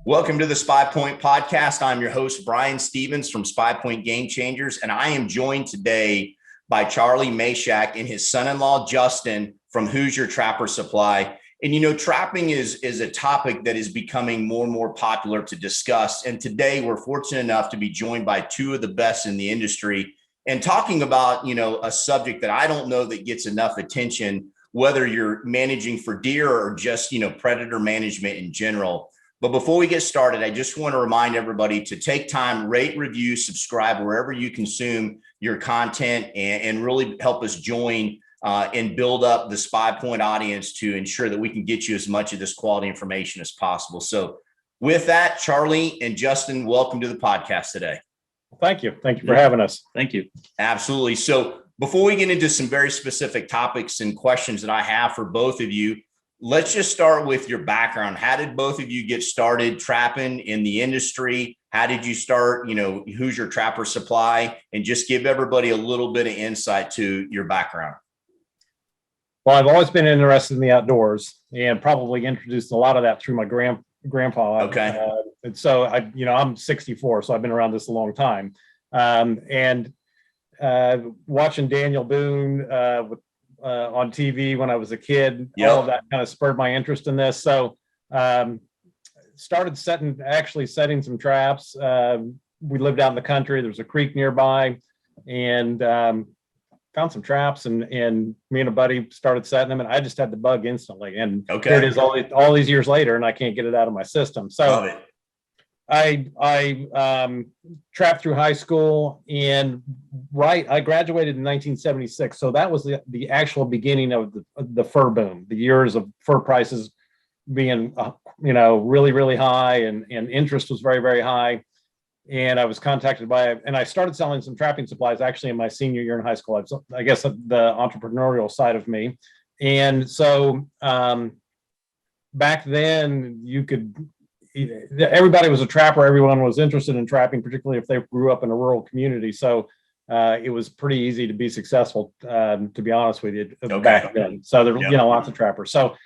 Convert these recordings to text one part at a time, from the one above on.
Welcome to the SPYPOINT podcast. I'm your host, Brian Stevens from SPYPOINT Game Changers, and I am joined today by Charlie Masheck and his son-in-law, Justin, from Hoosier Trapper Supply. And, you know, trapping is a topic that is becoming more and more popular to discuss. And today we're fortunate enough to be joined by two of the best in the industry and talking about, you know, a subject that I don't know that gets enough attention, whether you're managing for deer or just, you know, predator management in general. But before we get started, I just want to remind everybody to take time, rate, review, subscribe wherever you consume your content, and really help us join and build up the SPYPOINT audience to ensure that we can get you as much of this quality information as possible. So with that, Charlie and Justin, welcome to the podcast today. Thank you. Thank you for having us. Thank you. Absolutely. So before we get into some very specific topics and questions that I have for both of you, let's just start with your background. How did both of you get started trapping in the industry? How did you start, you know, Hoosier Trapper Supply? And just give everybody a little bit of insight to your background. Well, I've always been interested in the outdoors and probably introduced a lot of that through my grandpa. Okay. And so I'm 64, so I've been around this a long time. Watching Daniel Boone on TV when I was a kid, all of that kind of spurred my interest in this. So started setting some traps. We lived out in the country. There's a creek nearby, and found some traps, and me and a buddy started setting them, and I just had the bug instantly. And here it is all these years later, and I can't get it out of my system. So I trapped through high school, and I graduated in 1976. So that was the actual beginning of the fur boom, the years of fur prices being, really, really high, and interest was very, very high. And I was contacted and I started selling some trapping supplies actually in my senior year in high school. I guess the entrepreneurial side of me. And so back then everybody was a trapper. Everyone was interested in trapping, particularly if they grew up in a rural community. So it was pretty easy to be successful, to be honest with you, back then. So there were, lots of trappers. So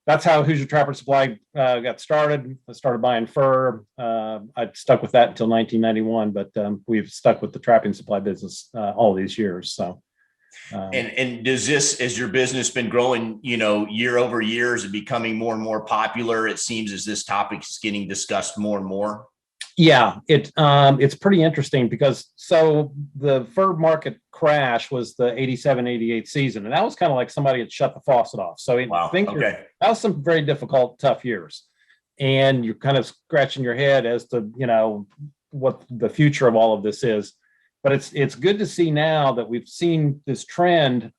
that's how Hoosier Trapper Supply got started. I started buying fur. I stuck with that until 1991, but we've stuck with the trapping supply business all these years. So. And has your business been growing, year over year? Is it becoming more and more popular? It seems as this topic is getting discussed more and more. Yeah, it's pretty interesting because the fur market crash was the 87, 88 season. And that was kind of like somebody had shut the faucet off. So that was some very difficult, tough years. And you're kind of scratching your head as to, what the future of all of this is. But it's good to see now that we've seen this trend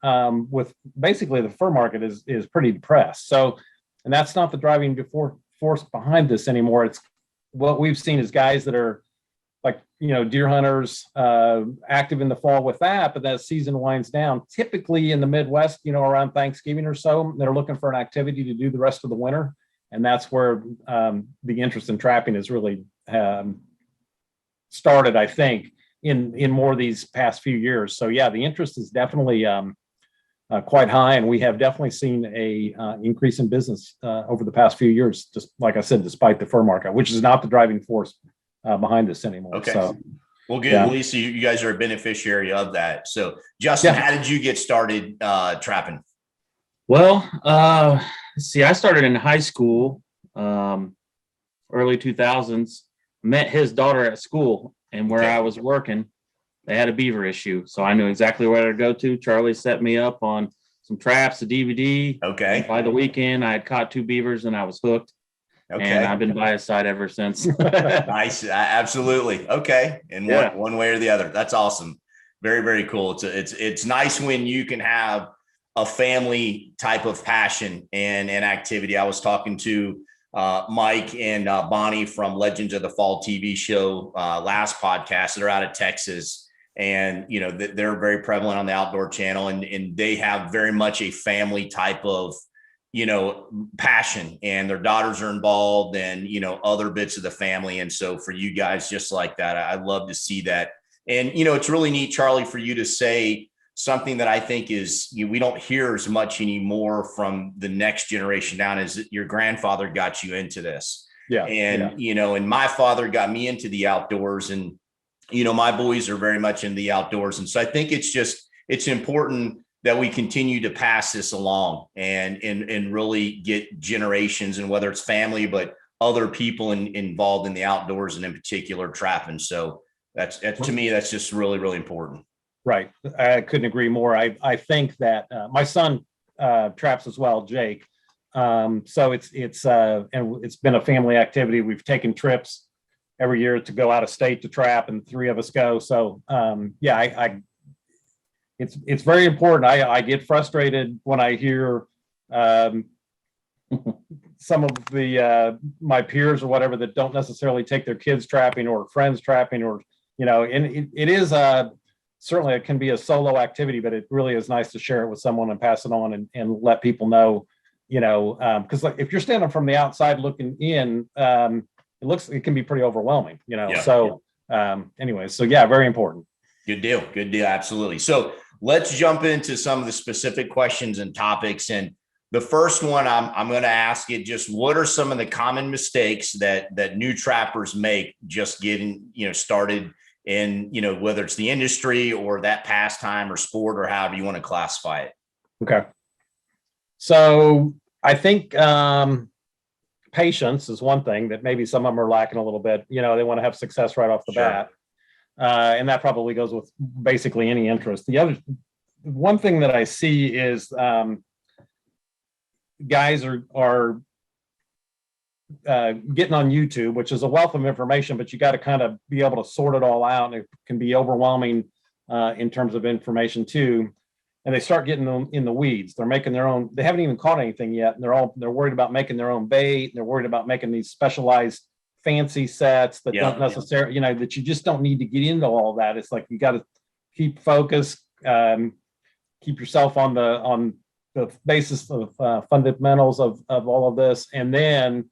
with basically the fur market is pretty depressed. So, and that's not the driving force behind this anymore. It's what we've seen is guys that are like, deer hunters, active in the fall with that, but that season winds down. Typically in the Midwest, around Thanksgiving or so, they're looking for an activity to do the rest of the winter. And that's where the interest in trapping has really started, I think, in more of these past few years. So yeah, the interest is definitely quite high, and we have definitely seen a increase in business over the past few years, just like I said, despite the fur market, which is not the driving force behind this anymore. Okay. So, well, good. At least you guys are a beneficiary of that. So Justin, how did you get started trapping? Well, I started in high school, early 2000s, met his daughter at school, and where I was working, they had a beaver issue. So I knew exactly where to go to. Charlie set me up on some traps, a DVD. Okay. By the weekend, I had caught 2 beavers and I was hooked. Okay. And I've been by his side ever since. Nice. Absolutely. Okay. And one way or the other. That's awesome. Very, very cool. It's nice when you can have a family type of passion and activity. I was talking to Mike and Bonnie from Legends of the Fall TV show last podcast. They're out of Texas, and they're very prevalent on the Outdoor Channel, and they have very much a family type of passion, and their daughters are involved, and other bits of the family. And so for you guys, just like that, I love to see that. And it's really neat, Charlie, for you to say something that I think is we don't hear as much anymore from the next generation down, is that your grandfather got you into this. Yeah. And, and my father got me into the outdoors, and, my boys are very much in the outdoors. And so I think it's important that we continue to pass this along and really get generations, and whether it's family, but other people involved in the outdoors, and in particular trapping. So that's to me, that's just really, really important. Right. I couldn't agree more. I think that my son traps as well, Jake. So it's been a family activity. We've taken trips every year to go out of state to trap, and 3 of us go. So it's very important. I get frustrated when I hear some of my peers or whatever that don't necessarily take their kids trapping or friends trapping, or and it is certainly it can be a solo activity, but it really is nice to share it with someone and pass it on and let people know, because like if you're standing from the outside looking in, it can be pretty overwhelming, Yeah. So anyways, so yeah, very important. Good deal. Absolutely. So let's jump into some of the specific questions and topics. And the first one I'm going to ask you, just what are some of the common mistakes that new trappers make just getting, started in, whether it's the industry or that pastime or sport or however you want to classify it? Okay. So I think patience is one thing that maybe some of them are lacking a little bit. They want to have success right off the bat. And that probably goes with basically any interest. The other one thing that I see is guys are getting on YouTube, which is a wealth of information, but you got to kind of be able to sort it all out. And it can be overwhelming in terms of information too. And they start getting them in the weeds. They're making their own. They haven't even caught anything yet. And they're worried about making their own bait. And they're worried about making these specialized fancy sets that don't necessarily, that you just don't need to get into all that. It's like, you got to keep focused, keep yourself on the basis of fundamentals of all of this. And then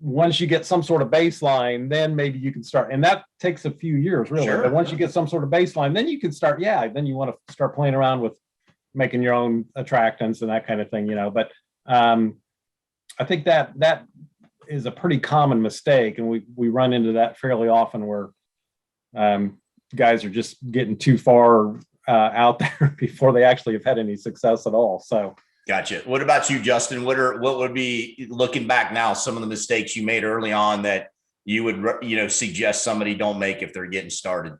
once you get some sort of baseline, then maybe you can start, and that takes a few years really. Sure. But once you get some sort of baseline, then you can start, then you want to start playing around with making your own attractants and that kind of thing, But I think that is a pretty common mistake, and we run into that fairly often, where guys are just getting too far out there before they actually have had any success at all. So gotcha. What about you, Justin? What would be, looking back now, some of the mistakes you made early on that you would suggest somebody don't make if they're getting started?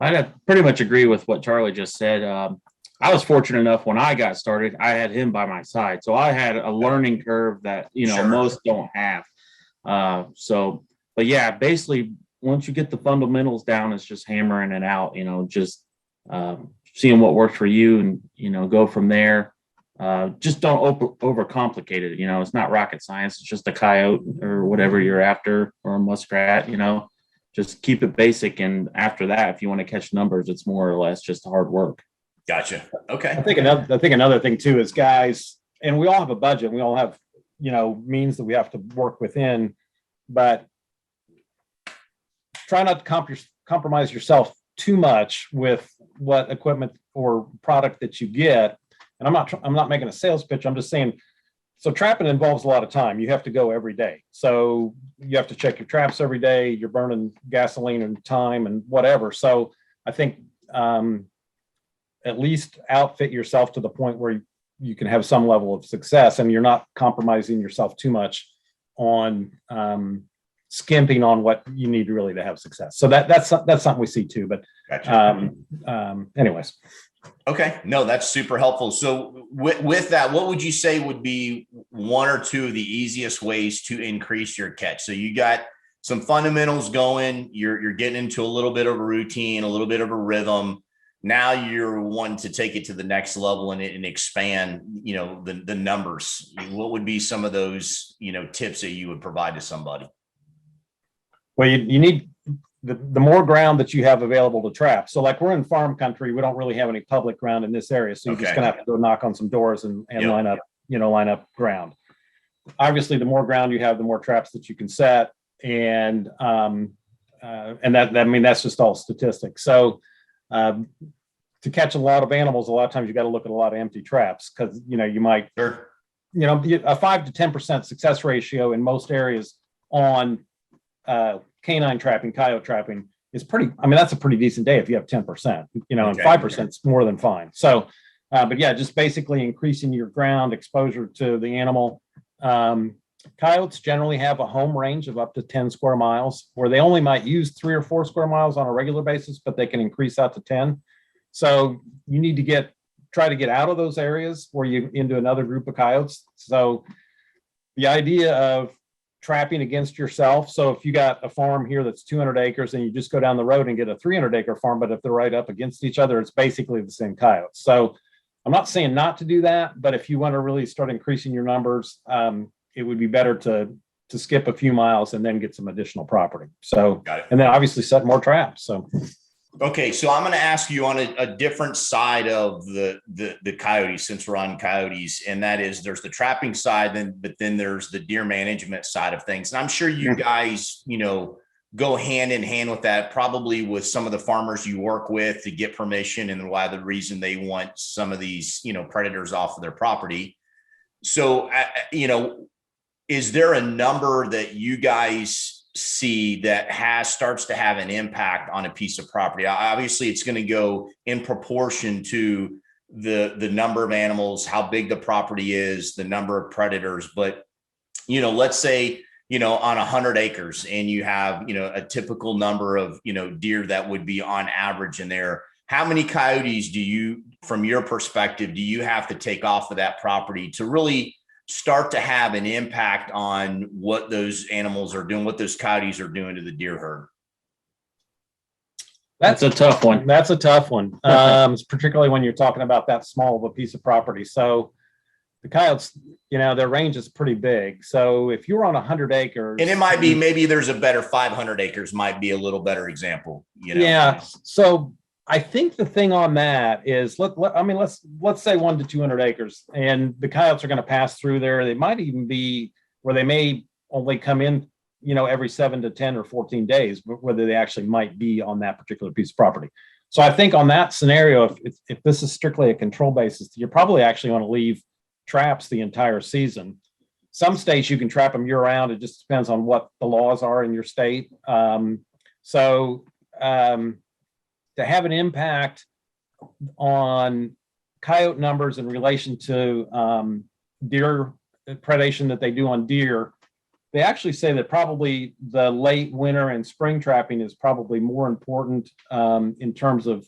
I pretty much agree with what Charlie just said. I was fortunate enough when I got started, I had him by my side. So I had a learning curve that, Sure. most don't have. But yeah, basically once you get the fundamentals down, it's just hammering it out, just seeing what works for you and, go from there. Just don't overcomplicate it. It's not rocket science. It's just a coyote or whatever you're after, or a muskrat, just keep it basic. And after that, if you want to catch numbers, it's more or less just hard work. Gotcha. Okay. I think another thing too is, guys, and we all have a budget. We all have, means that we have to work within, but try not to compromise yourself too much with what equipment or product that you get. And I'm not making a sales pitch. I'm just saying, so trapping involves a lot of time. You have to go every day. So you have to check your traps every day. You're burning gasoline and time and whatever. So I think at least outfit yourself to the point where you can have some level of success, and you're not compromising yourself too much on skimping on what you need really to have success. So that's something we see too. But Gotcha. Anyways. Okay. No, that's super helpful. So with that, what would you say would be one or two of the easiest ways to increase your catch? So you got some fundamentals going, you're getting into a little bit of a routine, a little bit of a rhythm. Now you're wanting to take it to the next level and expand, the numbers. What would be some of those, tips that you would provide to somebody? Well, you need the more ground that you have available to trap. So like, we're in farm country, we don't really have any public ground in this area. So you're just gonna have to go knock on some doors and line up ground. Obviously, the more ground you have, the more traps that you can set. And that's just all statistics. So to catch a lot of animals, a lot of times you got to look at a lot of empty traps, because you might Sure. a 5 to 10% success ratio in most areas on canine trapping, coyote trapping is pretty. I mean, that's a pretty decent day if you have 10%. And Okay. 5% is more than fine. So, but yeah, just basically increasing your ground exposure to the animal. Coyotes generally have a home range of up to 10 square miles, where they only might use 3 or 4 square miles on a regular basis, but they can increase out to 10. So you need to try to get out of those areas where you into another group of coyotes. So the idea of trapping against yourself. So if you got a farm here that's 200 acres and you just go down the road and get a 300-acre farm, but if they're right up against each other, it's basically the same coyotes. So I'm not saying not to do that, but if you want to really start increasing your numbers, it would be better to skip a few miles and then get some additional property. So, and then obviously set more traps. So, okay. So I'm going to ask you on a different side of the coyotes, since we're on coyotes, and that is there's the trapping side, but then there's the deer management side of things. And I'm sure you guys, go hand in hand with that, probably with some of the farmers you work with to get permission and why the reason they want some of these, predators off of their property. So, is there a number that you guys see that starts to have an impact on a piece of property? Obviously, it's going to go in proportion to the number of animals, how big the property is, the number of predators. But, let's say, on 100 acres and you have, a typical number of, deer that would be on average in there. How many coyotes from your perspective, do you have to take off of that property to really start to have an impact on what those animals are doing, what those coyotes are doing to the deer herd? That's a tough one. That's a tough one. Particularly when you're talking about that small of a piece of property. So the coyotes, their range is pretty big. So if you're on 100 acres, and it might be, maybe there's a better 500 acres might be a little better example, Yeah. So I think the thing on that is, let's say 1 to 200 acres, and the coyotes are going to pass through there. They might even be where they may only come in, every 7 to 10 or 14 days, whether they actually might be on that particular piece of property. So I think on that scenario, if this is strictly a control basis, you're probably actually want to leave traps the entire season. Some states you can trap them year round. It just depends on what the laws are in your state. To have an impact on coyote numbers in relation to deer predation that they do on deer, they actually say that probably the late winter and spring trapping is probably more important in terms of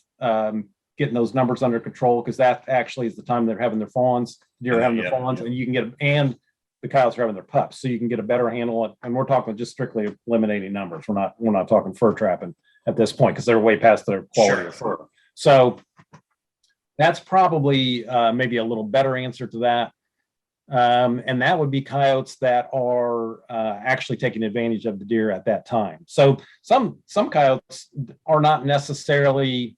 getting those numbers under control, because that actually is the time they're having their fawns, deer are having their fawns, and you can get, and the coyotes are having their pups, so you can get a better handle on, and we're talking just strictly eliminating numbers. We're not talking fur trapping at this point, because they're way past their quality of fur. So that's probably maybe a little better answer to that. And that would be coyotes that are actually taking advantage of the deer at that time. So some coyotes are not necessarily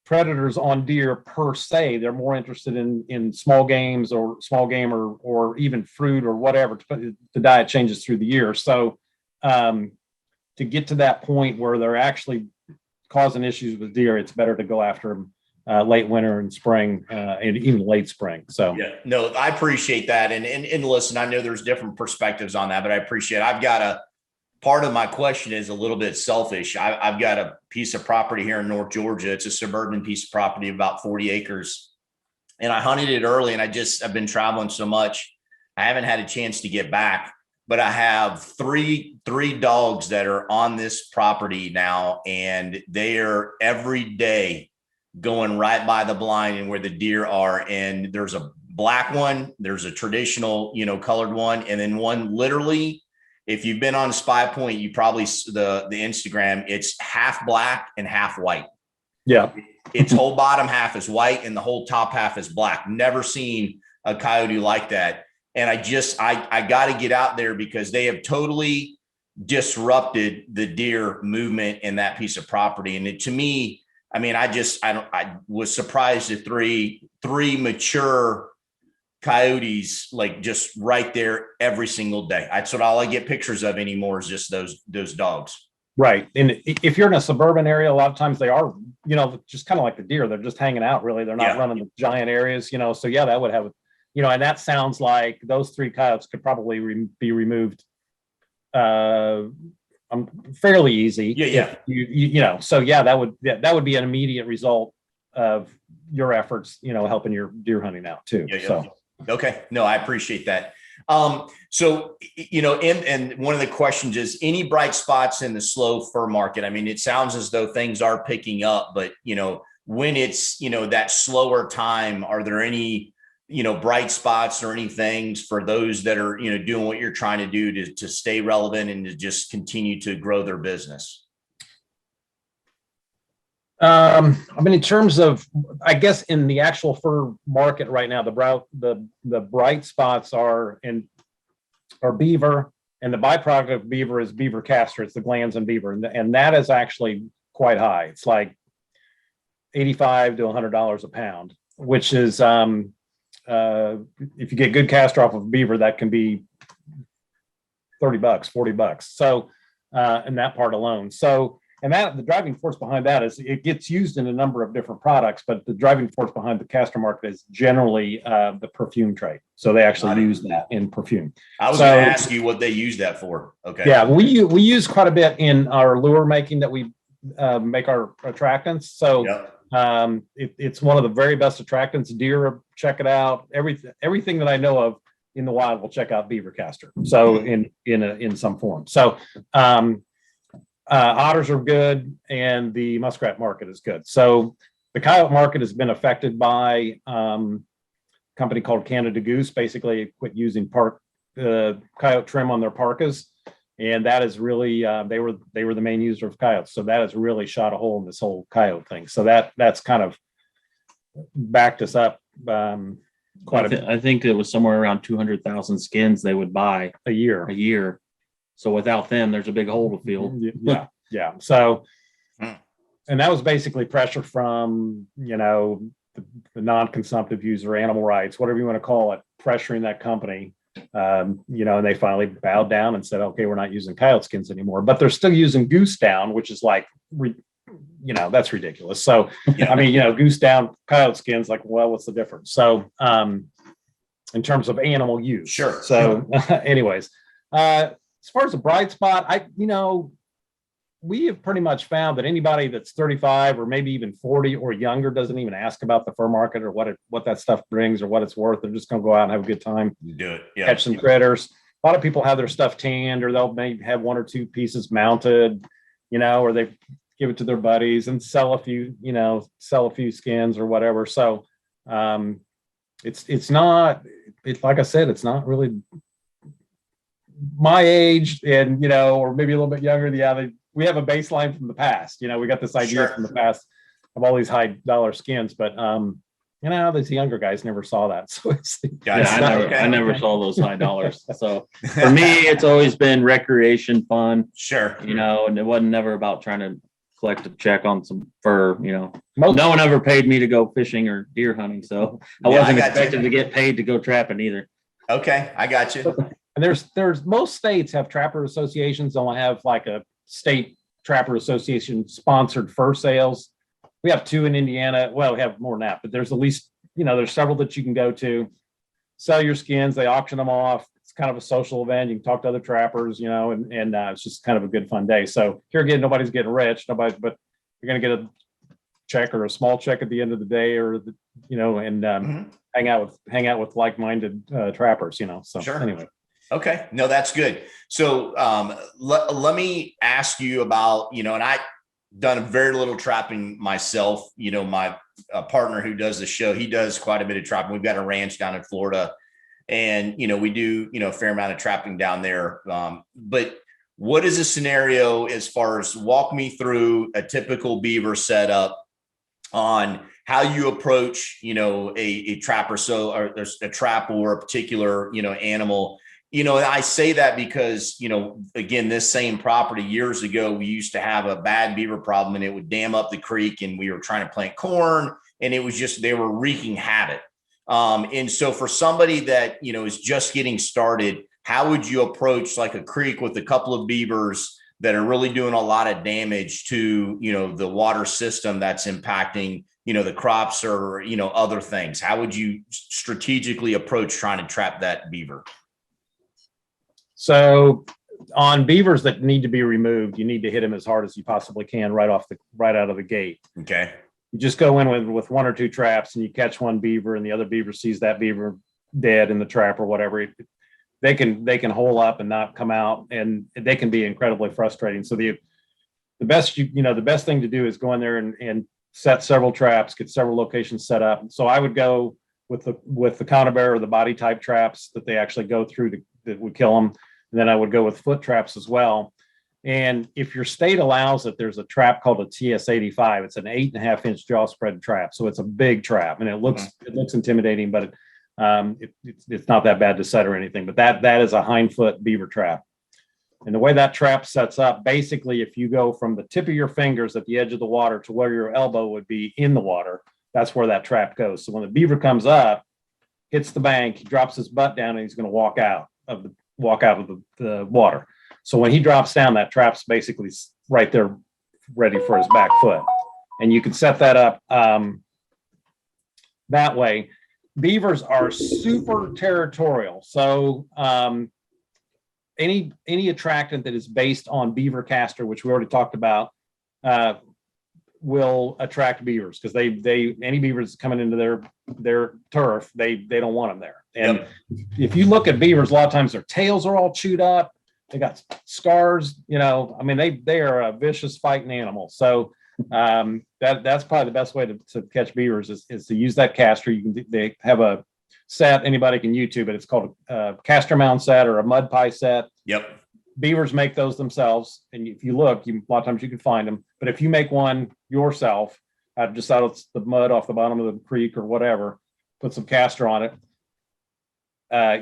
predators on deer per se. They're more interested in small game or even fruit or whatever. The diet changes through the year. So to get to that point where they're actually causing issues with deer, it's better to go after them late winter and spring and even late spring. So yeah, no, I appreciate that. And listen, I know there's different perspectives on that, but I appreciate it. I've got part of my question is a little bit selfish. I've got a piece of property here in North Georgia. It's a suburban piece of property, about 40 acres. And I hunted it early, and I've been traveling so much. I haven't had a chance to get back, but I have three dogs that are on this property now, and they are every day going right by the blind and where the deer are. And there's a black one, there's a traditional, colored one, and then one literally, if you've been on SPYPOINT, you probably the Instagram, it's half black and half white. Yeah. Its whole bottom half is white and the whole top half is black. Never seen a coyote like that. And I got to get out there because they have totally disrupted the deer movement in that piece of property. And to me, I mean, I was surprised at three mature coyotes, like just right there every single day. That's what all I get pictures of anymore is just those dogs. Right. And if you're in a suburban area, a lot of times they are, just kind of like the deer. They're just hanging out, really. They're not running the giant areas, So yeah, that would have and that sounds like those 3 coyotes could probably be removed fairly easy. Yeah. So that would be an immediate result of your efforts, helping your deer hunting out too. Yeah. So Okay. No, I appreciate that. So, and one of the questions is, any bright spots in the slow fur market? I mean, it sounds as though things are picking up, but, when it's, that slower time, are there any, bright spots or any things for those that are, doing what you're trying to do to stay relevant and to just continue to grow their business? I mean, in terms of, I guess, in the actual fur market right now, the bright spots are beaver, and the byproduct of beaver is beaver castor. It's the glands in beaver, and that is actually quite high. It's like $85 to $100 a pound, which is if you get good castor off of beaver, that can be $30, $40. So, and that part alone. So. And that the driving force behind that is it gets used in a number of different products, but the driving force behind the castor market is generally the perfume trade. So they actually use that in perfume. I was going to ask you what they use that for. Okay. Yeah, we use quite a bit in our lure making that we make our attractants. So it's one of the very best attractants. Deer, check it out. Everything that I know of in the wild will check out beaver castor. So in some form. So otters are good, and the muskrat market is good. So the coyote market has been affected by a company called Canada Goose. Basically, quit using coyote trim on their parkas, and that is really they were the main user of coyotes. So that has really shot a hole in this whole coyote thing. So that's kind of backed us up quite a bit. I think it was somewhere around 200,000 skins they would buy a year. So without them, there's a big hole to fill. Yeah. So, and that was basically pressure from, the non-consumptive user, animal rights, whatever you want to call it, pressuring that company, and they finally bowed down and said, okay, we're not using coyote skins anymore, but they're still using goose down, which is like, that's ridiculous. So, I mean, goose down, coyote skins, like, well, what's the difference? So, in terms of animal use. Sure. So anyways, as far as a bright spot, we have pretty much found that anybody that's 35 or maybe even 40 or younger doesn't even ask about the fur market or what that stuff brings or what it's worth. They're just going to go out and have a good time, do it, catch some critters. A lot of people have their stuff tanned, or they'll maybe have 1 or 2 pieces mounted, or they give it to their buddies and sell a few skins or whatever. So it's not, like I said, it's not really my age, and or maybe a little bit younger. We have a baseline from the past. We got this idea from the past of all these high dollar skins, but these younger guys never saw that. So I never saw those high dollars. So for me, it's always been recreation, fun. Sure. And it wasn't never about trying to collect a check on some fur. No one ever paid me to go fishing or deer hunting, so I wasn't expected to get paid to go trapping either. Okay, I got you. And there's most states have trapper associations. They'll have like a state trapper association sponsored fur sales. We have 2 in Indiana. Well, we have more than that, but there's at least, there's several that you can go to, sell your skins. They auction them off. It's kind of a social event. You can talk to other trappers, and it's just kind of a good fun day. So here again, nobody's getting rich, but you're going to get a check or a small check at the end of the day, or hang out with like-minded trappers, So Sure. Anyway. Okay. No, that's good. So let me ask you about, and I've done very little trapping myself. My partner who does the show, he does quite a bit of trapping. We've got a ranch down in Florida, and, we do, a fair amount of trapping down there. But what is a scenario as far as walk me through a typical beaver setup on how you approach, a trapper. So, or there's a trap or a particular, animal. I say that because, again, this same property years ago, we used to have a bad beaver problem, and it would dam up the creek, and we were trying to plant corn, and it was just, they were wreaking havoc. And so for somebody that, is just getting started, how would you approach like a creek with a couple of beavers that are really doing a lot of damage to, the water system that's impacting, the crops or, other things? How would you strategically approach trying to trap that beaver? So on beavers that need to be removed, you need to hit them as hard as you possibly can right out of the gate. Okay. You just go in with one or two traps and you catch one beaver and the other beaver sees that beaver dead in the trap or whatever. They can hole up and not come out, and they can be incredibly frustrating. So the best thing to do is go in there and set several traps, get several locations set up. So I would go with the counter bear or the body type traps that they actually go through that would kill them. And then I would go with foot traps as well. And if your state allows it, there's a trap called a TS85. It's an 8.5-inch jaw spread trap. So it's a big trap, and it looks intimidating, but it's not that bad to set or anything. But that is a hindfoot beaver trap. And the way that trap sets up, basically, if you go from the tip of your fingers at the edge of the water to where your elbow would be in the water, that's where that trap goes. So when the beaver comes up, hits the bank, he drops his butt down, and he's going to walk out of the water. So when he drops down, that trap's basically right there, ready for his back foot. And you can set that up that way. Beavers are super territorial. So any attractant that is based on beaver castor, which we already talked about, will attract beavers, because any beavers coming into their turf, they don't want them there. And if you look at beavers, a lot of times their tails are all chewed up. They got scars, they are a vicious fighting animal. So that's probably the best way to catch beavers is to use that castor. They have a set, anybody can YouTube it. It's called a castor mound set or a mud pie set. Yep. Beavers make those themselves. And if you look, a lot of times you can find them. But if you make one yourself, just out of the mud off the bottom of the creek or whatever, put some castor on it.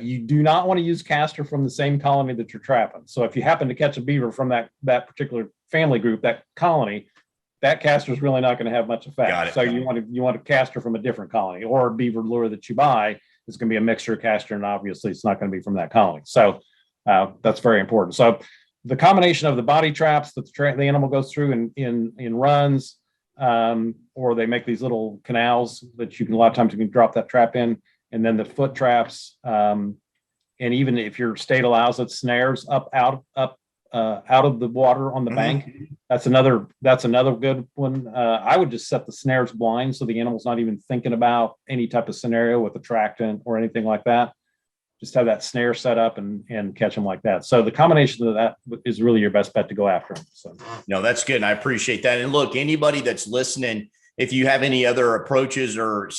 You do not want to use castor from the same colony that you're trapping. So if you happen to catch a beaver from that particular family group, that colony, that castor is really not going to have much effect. So you want to castor from a different colony, or a beaver lure that you buy is going to be a mixture of castor, and obviously it's not going to be from that colony. So that's very important. So the combination of the body traps that the animal goes through in runs, or they make these little canals that a lot of times you can drop that trap in. And then the foot traps, and even if your state allows it, snares out of the water on the bank. That's another good one. I would just set the snares blind, so the animal's not even thinking about any type of scenario with attractant or anything like that. Just have that snare set up and catch them like that. So the combination of that is really your best bet to go after them. So no, that's good, and I appreciate that. And look, anybody that's listening, if you have any other approaches or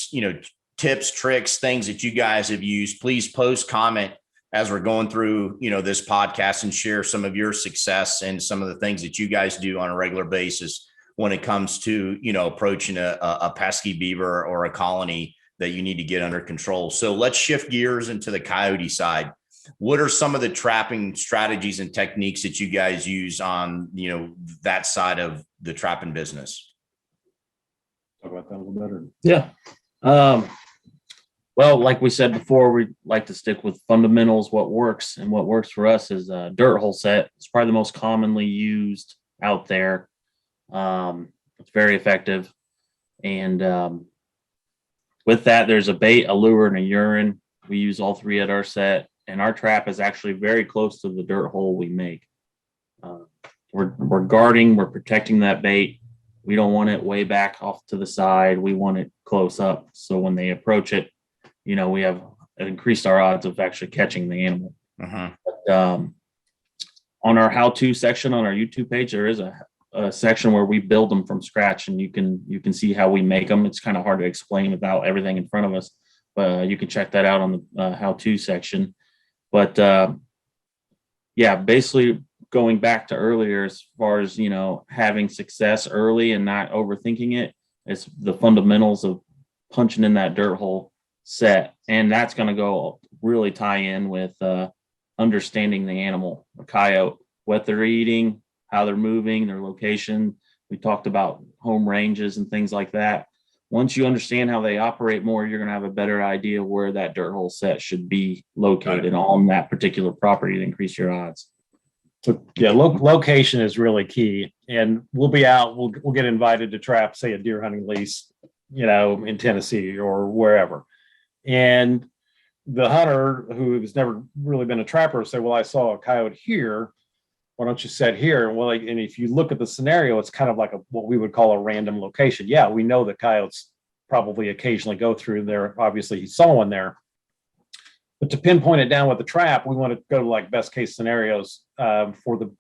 tips, tricks, things that you guys have used, please post, comment as we're going through, this podcast, and share some of your success and some of the things that you guys do on a regular basis when it comes to, approaching a pesky beaver or a colony that you need to get under control. So let's shift gears into the coyote side. What are some of the trapping strategies and techniques that you guys use on, that side of the trapping business? Talk about that a little better. Yeah. Well, like we said before, we like to stick with fundamentals, what works. And what works for us is a dirt hole set. It's probably the most commonly used out there. It's very effective. And with that, there's a bait, a lure, and a urine. We use all three at our set. And our trap is actually very close to the dirt hole we make. We're guarding, we're protecting that bait. We don't want it way back off to the side. We want it close up. So when they approach it, we have increased our odds of actually catching the animal. But, on our how-to section on our YouTube page, there is a section where we build them from scratch, and you can see how we make them. It's kind of hard to explain without everything in front of us, but you can check that out on the how-to section. But basically going back to earlier, as far as, having success early and not overthinking it, it's the fundamentals of punching in that dirt hole set. And that's going to go really tie in with understanding the animal, a coyote, what they're eating, how they're moving, their location. We talked about home ranges and things like that. Once you understand how they operate more, you're going to have a better idea where that dirt hole set should be located on that particular property to increase your odds. So yeah, location is really key. And we'll be out, we'll get invited to trap, say, a deer hunting lease in Tennessee or wherever. And the hunter who has never really been a trapper said, well, I saw a coyote here. Why don't you set here? Well, and if you look at the scenario, it's kind of like what we would call a random location. Yeah, we know that coyotes probably occasionally go through there. Obviously, he saw one there. But to pinpoint it down with the trap, we want to go to like best case scenarios for the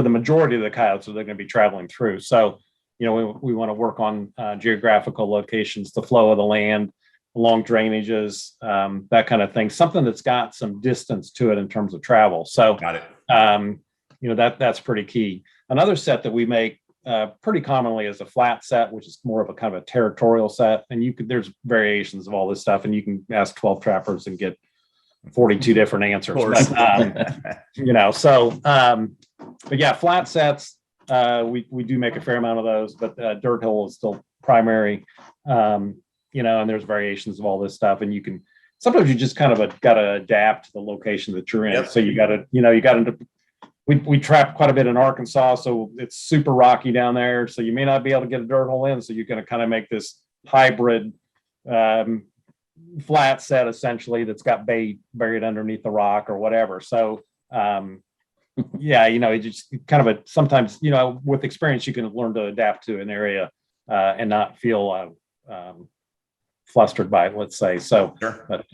majority of the coyotes that they're going to be traveling through. So, we want to work on geographical locations, the flow of the land, long drainages, that kind of thing. Something that's got some distance to it in terms of travel. So, Got it. That's pretty key. Another set that we make pretty commonly is a flat set, which is more of a kind of a territorial set. And there's variations of all this stuff, and you can ask 12 trappers and get 42 different answers. But yeah, flat sets, we do make a fair amount of those, but dirt hole is still primary. And there's variations of all this stuff, and sometimes you just kind of got to adapt to the location that you're in. Yep. So we trap quite a bit in Arkansas, so it's super rocky down there. So you may not be able to get a dirt hole in. So you're going to kind of make this hybrid flat set essentially that's got bait buried underneath the rock or whatever. So it just kind of sometimes, with experience, you can learn to adapt to an area and not feel flustered by it, let's say. So, Sure. But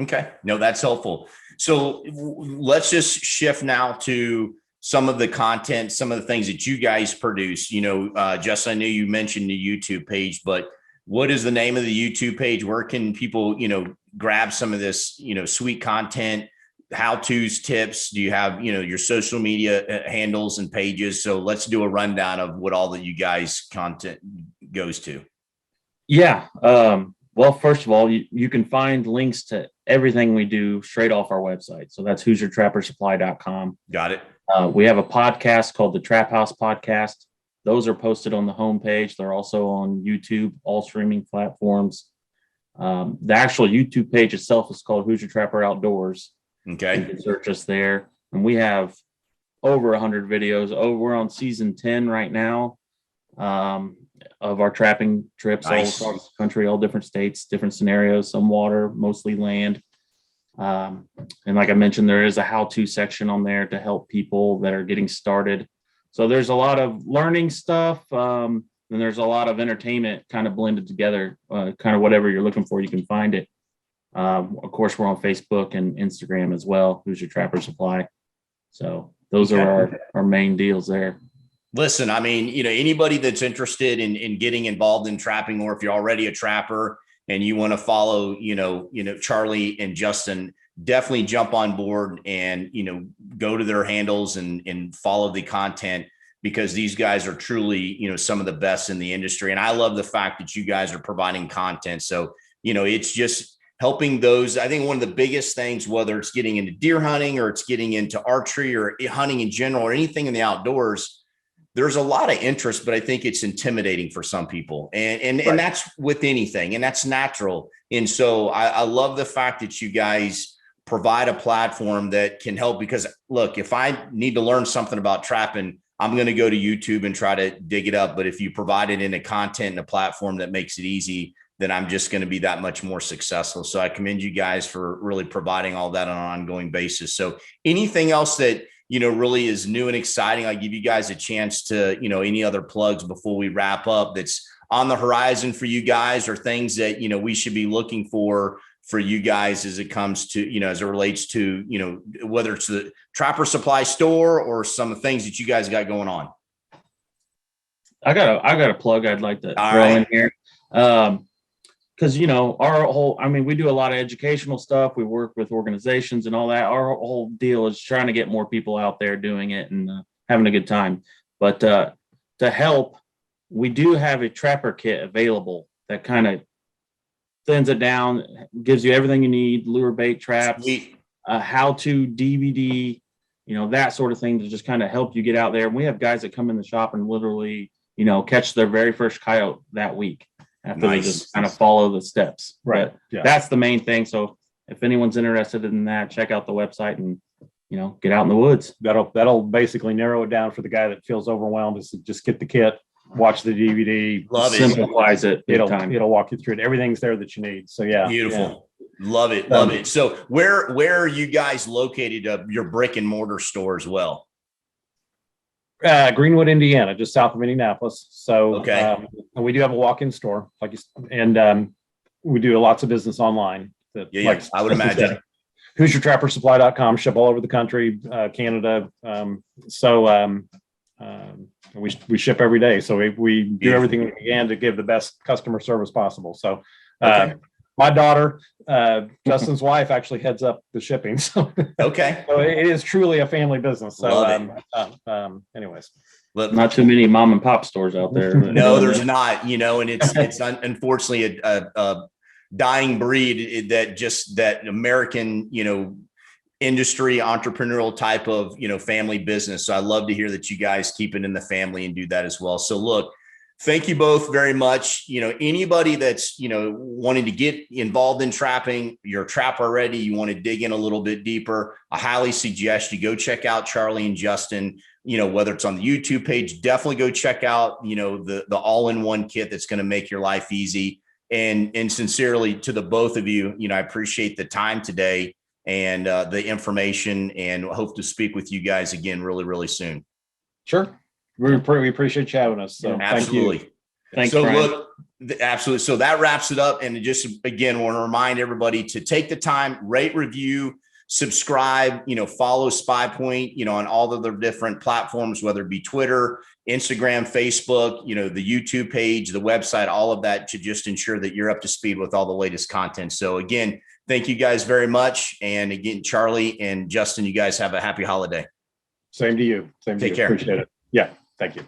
okay. No, that's helpful. So let's just shift now to some of the content, some of the things that you guys produce. Justin, I know you mentioned the YouTube page, but what is the name of the YouTube page? Where can people, grab some of this, sweet content, how-tos, tips? Do you have, your social media handles and pages? So let's do a rundown of what all that you guys content goes to. Yeah. Well, first of all, you can find links to everything we do straight off our website. So that's HoosierTrapperSupply.com. Got it. We have a podcast called the Trap House Podcast. Those are posted on the homepage. They're also on YouTube, all streaming platforms. The actual YouTube page itself is called Hoosier Trapper Outdoors. Okay. You can search us there. And we have over 100 videos. We're on season 10 right now. Of our trapping trips Nice. all across the country, all different states, different scenarios, some water, mostly land. And like I mentioned, there is a how-to section on there to help people that are getting started. So there's a lot of learning stuff, and there's a lot of entertainment kind of blended together, kind of whatever you're looking for, you can find it. Of course, we're on Facebook and Instagram as well, Hoosier Trapper Supply. So those are our main deals there. Listen, I mean, anybody that's interested in getting involved in trapping, or if you're already a trapper and you want to follow, Charlie and Justin, definitely jump on board and, go to their handles and follow the content, because these guys are truly, some of the best in the industry. And I love the fact that you guys are providing content. So, it's just helping those. I think one of the biggest things, whether it's getting into deer hunting or it's getting into archery or hunting in general or anything in the outdoors, there's a lot of interest, but I think it's intimidating for some people, and that's with anything, and that's natural. And so I love the fact that you guys provide a platform that can help, because look, if I need to learn something about trapping, I'm going to go to YouTube and try to dig it up. But if you provide it in a content and a platform that makes it easy, then I'm just going to be that much more successful. So I commend you guys for really providing all that on an ongoing basis. So anything else that, really is new and exciting, I'll give you guys a chance to, any other plugs before we wrap up that's on the horizon for you guys, or things that, we should be looking for you guys as it comes to, as it relates to, whether it's the Trapper Supply store or some of the things that you guys got going on. I got a plug I'd like to throw in here. Because, we do a lot of educational stuff. We work with organizations and all that. Our whole deal is trying to get more people out there doing it and having a good time. But to help, we do have a trapper kit available that kind of thins it down, gives you everything you need, lure, bait, traps, how-to DVD, that sort of thing to just kind of help you get out there. And we have guys that come in the shop and literally, catch their very first coyote that week. After they just kind of follow the steps. Right. Yeah. That's the main thing. So if anyone's interested in that, check out the website and, get out in the woods. That'll basically narrow it down for the guy that feels overwhelmed, is to just get the kit watch the DVD. Love it. Simplifies it. Big time. It'll walk you through it. Everything's there that you need. So yeah. Beautiful. Love it. Love it. So where are you guys located? Your brick and mortar store as well? Greenwood, Indiana, just south of Indianapolis. So okay. And we do have a walk-in store, and we do lots of business online. I would imagine. HoosierTrapperSupply.com, ship all over the country, Canada. We ship every day. So we do everything we can to give the best customer service possible. So my daughter, Justin's wife, actually heads up the shipping. So okay. So it is truly a family business. So anyways. Not too many mom and pop stores out there. No, there's not, and it's unfortunately a dying breed that American, industry entrepreneurial type of, family business. So I love to hear that you guys keep it in the family and do that as well. So look, thank you both very much. Anybody that's, wanting to get involved in trapping, you're a trapper already, you want to dig in a little bit deeper, I highly suggest you go check out Charlie and Justin, whether it's on the YouTube page, definitely go check out, the all-in-one kit that's going to make your life easy. And sincerely to the both of you, I appreciate the time today and the information, and hope to speak with you guys again really, really soon. Sure. We appreciate you having us. So absolutely. Thanks, so Brian. look, absolutely. So that wraps it up. And just, again, want to remind everybody to take the time, rate, review, subscribe, follow SPYPOINT, on all of the different platforms, whether it be Twitter, Instagram, Facebook, the YouTube page, the website, all of that, to just ensure that you're up to speed with all the latest content. So again, thank you guys very much. And again, Charlie and Justin, you guys have a happy holiday. Same to you. Take care. Appreciate it. Yeah. Thank you.